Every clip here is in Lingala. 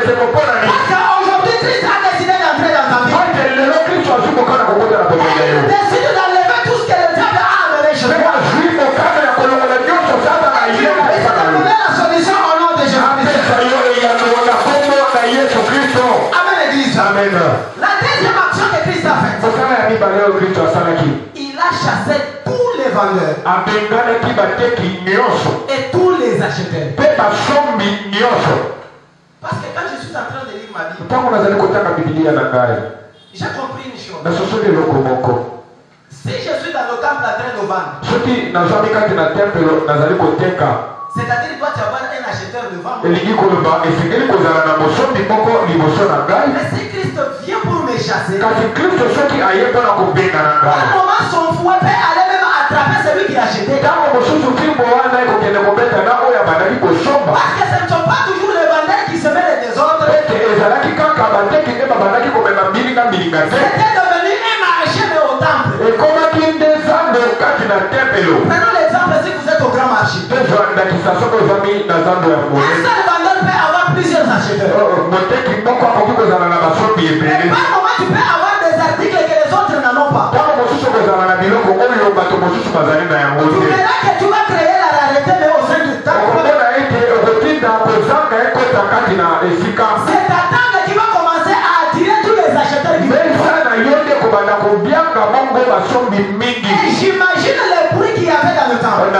Parce qu'aujourd'hui, Christ a décidé d'entrer dans ta vie. Il décide d'enlever tout ce que le diable a amené chez toi. Il décide de donner la solution au nom de Jésus-Christ. Amen, l'église. La deuxième action que Christ a faite, il a chassé tous les vendeurs et tous les acheteurs. Parce que quand je suis en train de lire ma Bible, j'ai compris une chose. Si je suis dans le temple en train de vendre, c'est-à-dire toi tu vas avoir un acheteur devant moi. Mais si Christ vient pour me chasser, à un moment son fouet peut aller même attraper celui qui a acheté. Parce que ce ne sont pas toujours les vendeurs qui se mêlent des autres. C'était devenu un marché mais au temple. Prenons l'exemple si vous êtes au grand marché. Un seul vendeur peut avoir plusieurs acheteurs. Et par moment tu peux avoir des articles que les autres n'en ont pas. Tu verras que tu vas créer la rareté mais au sein du temple. C'est ta table qui va commencer à attirer tous les acheteurs qui viennent. Et j'imagine les bruits qu'il y avait dans le temple.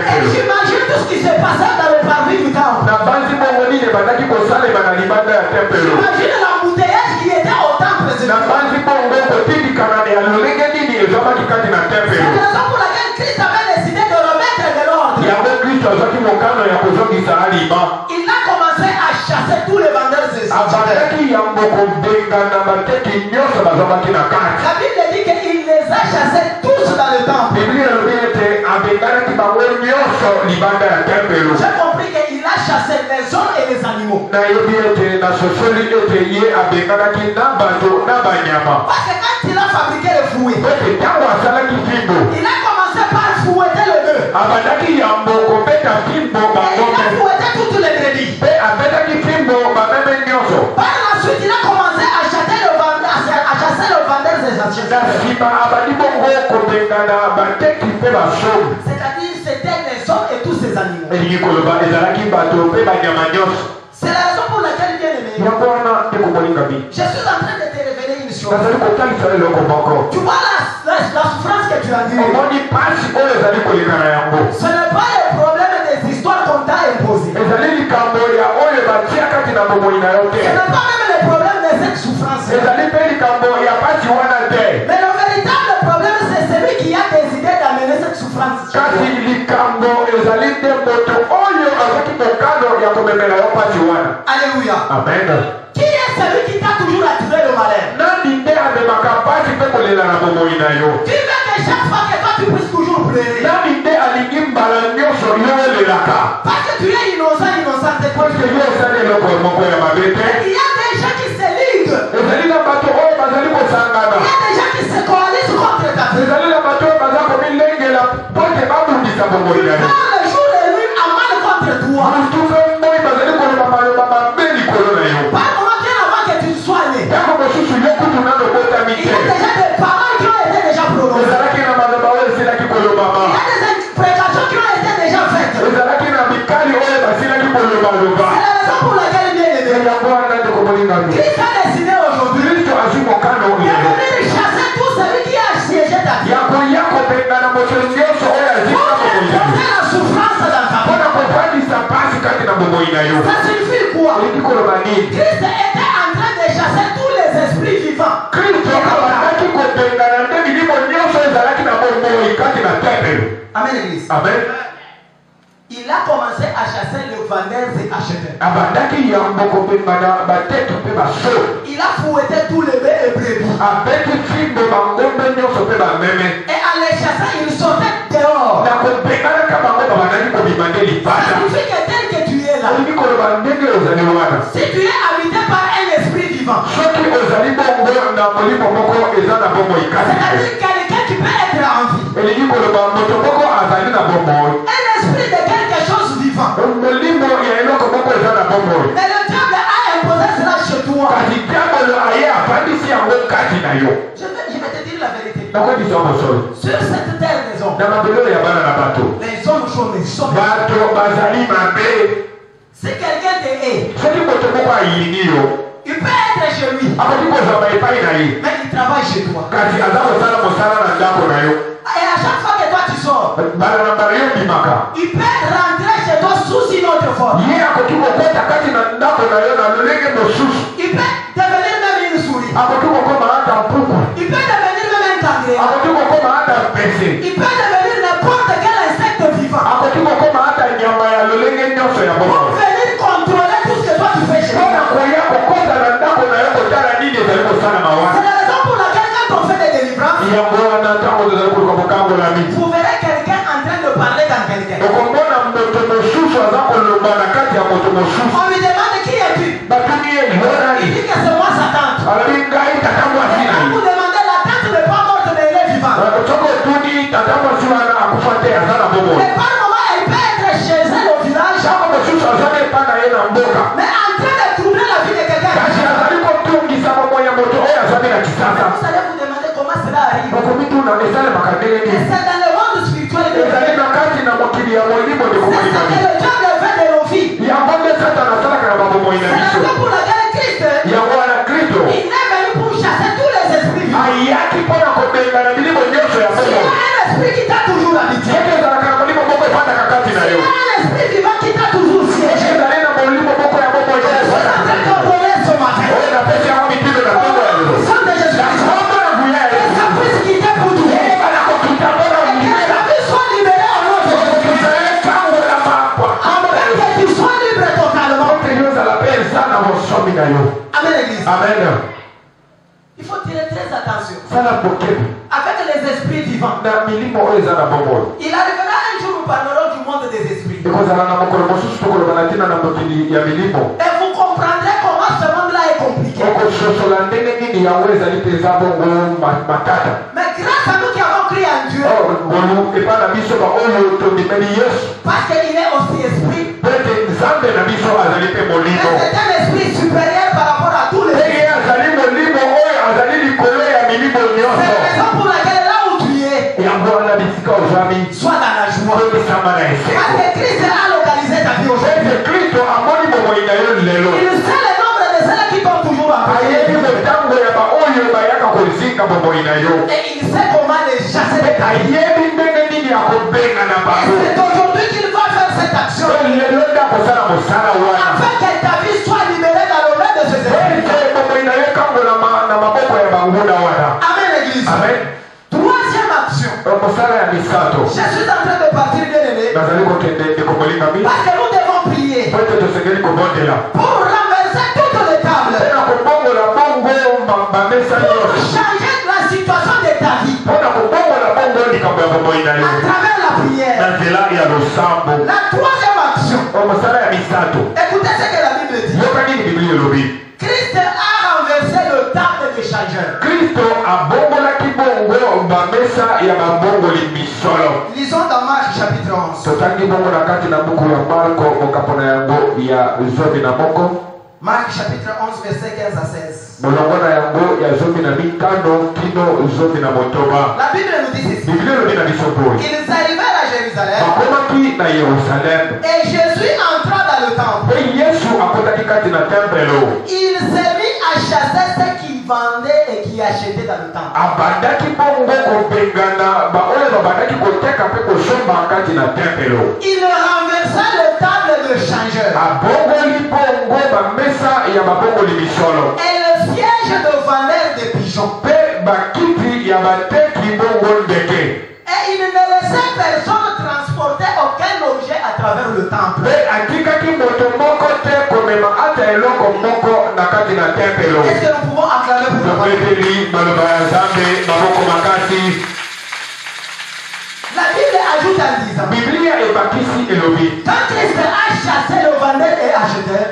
Et j'imagine tout ce qui se passait dans le parvis du temple. J'imagine l'embouteillage qui était au temple. C'est la raison pour laquelle Christ avait décidé de remettre de l'ordre. Il a commencé à chasser tous les vendeurs et acheteurs. La Bible dit qu'il les a chassés tous dans le temple. J'ai compris qu'il a chassé les hommes et les animaux. Parce que quand il a fabriqué le fouet, il a commencé par fouetter le bœuf. Et il a fouetté toutes les brebis. Par la suite, il a commencé à chasser le vendeur des acheteurs. C'est-à-dire c'était les hommes et tous ces animaux. C'est la raison pour laquelle, bien aimé, je suis en train de te révéler une chose. Tu vois la souffrance que tu as dit. Ce n'est pas le problème des histoires qu'on t'a imposées. Ce n'est pas même le problème de cette souffrance. Mais le véritable problème, c'est celui qui a décidé d'amener cette souffrance. Alléluia. Amen. Qui est celui qui t'a toujours attiré le malheur? Tu veux que chaque fois que toi tu puisses toujours pleurer. Parce que tu es innocent. Il y a des gens qui se liguent. Il y a des gens qui se coalisent contre ta vie. Le jour et nuit a mal contre toi. Pas comment bien avant que tu sois né. Il y a déjà des paroles qui ont été déjà prononcées. Il y a des prédications qui ont été déjà faites. C'est la raison pour laquelle il est aimé. Christ a décidé aujourd'hui de venir chasser tout celui qui a assiégé ta vie. La souffrance dans ta vie. Ça signifie quoi? Christ était en train de chasser tous les esprits vivants. Amen, l'église. Amen. Il a commencé à chasser les vendeurs et acheteurs. Il a fouetté tous les bœufs et brebis. Et en les chassant, il sortait dehors. Ça signifie que tel que tu es là, si tu es habité par un esprit vivant, c'est-à-dire quelqu'un qui peut être en vie, un esprit de quelque chose vivant, Mais le diable a imposé cela chez toi. Je vais te dire la vérité. Sur cette terre, les hommes sont méchants. Si quelqu'un te hait, il peut être chez lui, mais il travaille chez toi. Et à chaque fois que toi tu sors, il peut rentrer chez toi sous une autre forme. Il peut devenir même une souris. Il peut devenir même un kangourou. Il peut devenir n'importe quel insecte vivant. Pour venir contrôler tout ce que toi tu fais chez toi. C'est la raison pour laquelle quand on fait des délivrances, vous verrez quelqu'un en train de parler dans quelqu'un. On lui demande qui es-tu? Il dit que c'est moi sa tante. Et quand vous demandez la tante n'est pas morte mais elle est vivante. Mais par moment elle peut être chez elle au village, mais en train de troubler la vie de quelqu'un. Vous allez vous demander comment cela arrive. Et c'est dans le monde spirituel de Dieu. C'est ça que le diable fait de nos vies. C'est la raison pour laquelle Christ, il est venu pour chasser tous les esprits vivants. S'il y a un esprit qui t'a toujours habité, s'il y a un esprit vivant qui t'a toujours siégé, je suis en train d'ordonner ce matin. Amen, l'église. Amen. Il faut tirer très attention Avec les esprits vivants. Il arrivera un jour où nous parlerons du monde des esprits. Et vous comprendrez comment ce monde-là est compliqué. Mais grâce à nous qui avons cru en Dieu, parce qu'il est aussi esprit, c'est un esprit supérieur par rapport à tous les esprits. C'est la raison pour laquelle là où tu es, sois dans la joie. Parce que Christ a localisé ta vie aujourd'hui. Il sait le nombre de celles qui t'ont toujours appelé. Et il sait comment les chasser de ta vie. Et c'est aujourd'hui qu'il va faire cette action. Afin que ta vie soit libérée dans le nom de ces esprits. Amen, l'église. Amen. Troisième action. Je suis en train de partir, bien aimé. Parce que nous devons prier pour renverser toutes les tables. Pour changer la situation de ta vie. À travers la prière. La troisième action. Écoutez ce que la Bible dit. Christ a renversé le table des changeurs. Lisons dans Marc chapitre 11. Marc chapitre 11 verset 15 à 16. La Bible nous dit ceci. Ils arrivèrent à Jérusalem. Et Jésus entra dans le temple. Il s'est mis à chasser ceux qui vendaient et qui achetaient dans le temple. Il renversa le table de changeurs. Et le siège de vendeur de pigeons. Et il ne laissait personne transporter aucun objet à travers le temple. Est-ce que nous pouvons acclamer pour le La Bible ajoute en disant, quand Christ a chassé le vendeur et acheteur,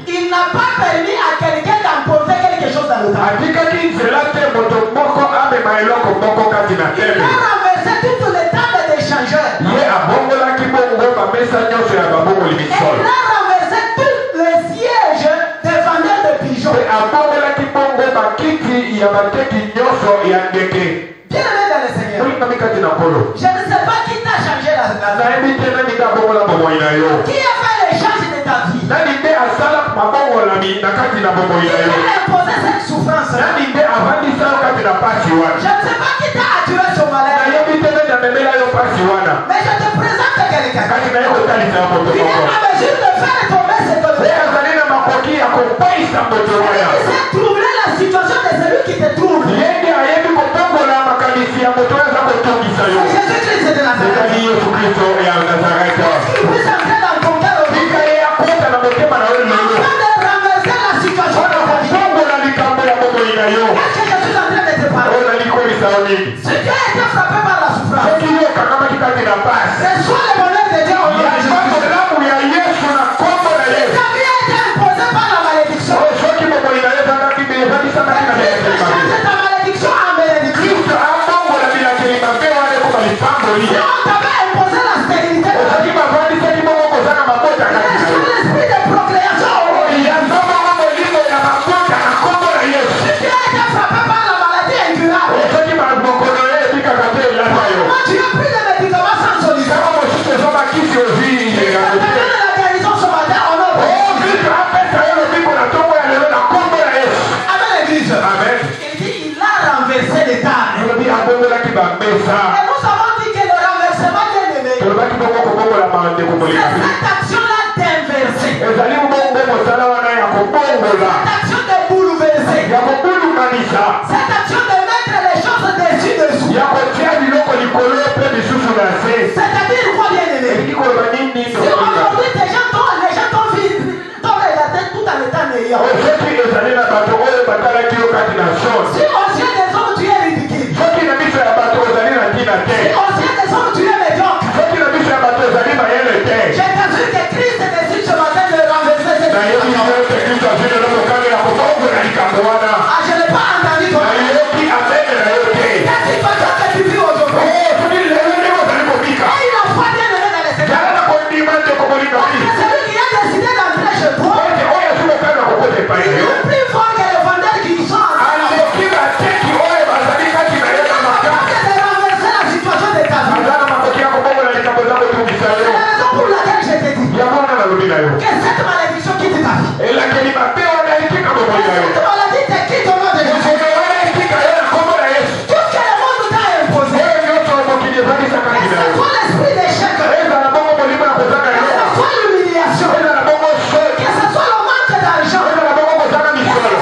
il n'a pas permis à quelqu'un d'emporter quelque chose dans le temple. Il a renversé toutes les tables des changeurs. a renversé tous les sièges des vendeurs de pigeons. Bien-aimé dans le Seigneur, je ne sais pas qui t'a changé la vie. Qui a fait l'échange de ta vie? Qui a imposé cette souffrance? Je ne sais pas qui t'a attiré ce malheur. Mais je te présente quelqu'un. Il est en mesure de faire tomber cette autorité. Il sait troubler la situation de celui qui te trouble. Jésus-Christ de Nazareth. Qu'il puisse entrer dans ton cœur aujourd'hui. Afin de renverser la situation de ta vie. Est-ce que je suis en train de te parler? Si tu as été frappé par la souffrance, reçois le bonheur de Dieu en lui. Si ta vie a été imposée par la malédiction, change ta malédiction en bénédiction. Si on t'avait imposé la stérilité, l'esprit de procréation, si tu as été frappé par la maladie incurable, tu as pris les médicaments sans solution. La guérison ce matin, on a Amen l'église. Il dit il a renversé les tables. Et nous avons dit que le renversement bien aimé, c'est cette action-là d'inverser. Cette action de bouleverser. Cette action de mettre les choses dessus dessous. C'est-à-dire quoi bien aimé? Si aujourd'hui les gens t'ont regardé tout en étant meilleur. Si aux yeux des hommes tu es ridicule. Si aux yeux des hommes tu es médiocre. Je t'assure que Christ décide ce matin de renverser cette situation. Ah, je n'ai pas entendu toi. Cette situation que tu vis aujourd'hui. Et il a pas bien aimé dans les Seigneurs. Celui qui a décidé d'entrer chez toi, il est plus fort que le vendeur qui chante. De renverser la situation de ta vie. C'est la raison pour laquelle je te dis que cette malédiction quitte ta vie. Cette maladie te quitte au nom de Jésus. Tout ce que le monde t'a imposé, que ce soit l'esprit d'échec, que ce soit l'humiliation, que ce soit le manque d'argent, que ce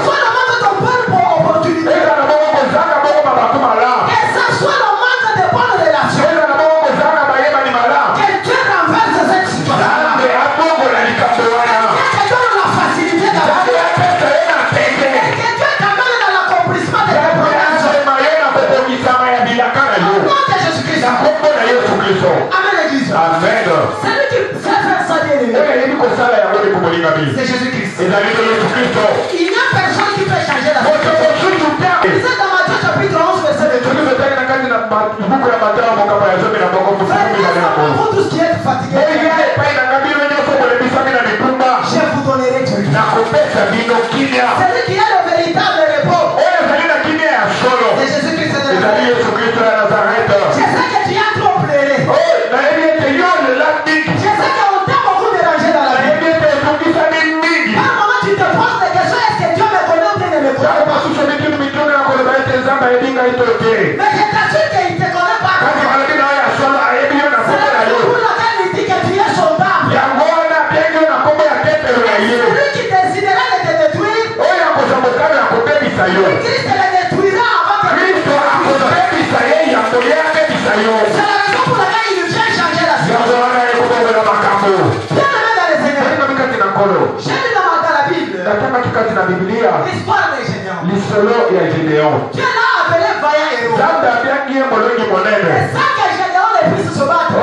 soit le manque de bonnes opportunités, que ce soit le manque de bonnes relations, que Dieu renverse cette situation-là. Que te donne la facilité d'avancer. Et que Dieu t'amène dans l'accomplissement de tes promesses. Au nom de Jésus-Christ. Amen l'église. Celui qui sait faire ça bien aimé, c'est Jésus-Christ. Il n'y a personne qui peut changer la situation. C'est dans Matthieu chapitre 11 verset 2. Vous tous qui êtes fatigués, je vous donnerai Dieu. Celui qui a le véritable repos, c'est Jésus-Christ de Nazareth. Je sais que tu as trop pleuré. Je sais qu'on t'a beaucoup dérangé dans la vie. Par un moment tu te poses des questions, est-ce que Dieu me connaît ou bien ne me connaît pas? Mais je t'assure qu'il ne te connaît pas. C'est la raison pour laquelle il dit que tu es soldat. Celui qui décidera de te détruire, Christ le détruira avant que tu. C'est la raison pour laquelle il vient changer la situation. Bien-aimé dans le Seigneur, j'ai lu dans la Bible l'histoire des Gédéons. Dieu l'a appelé vaillant héros. Et sans que Gédéon ne puisse se battre,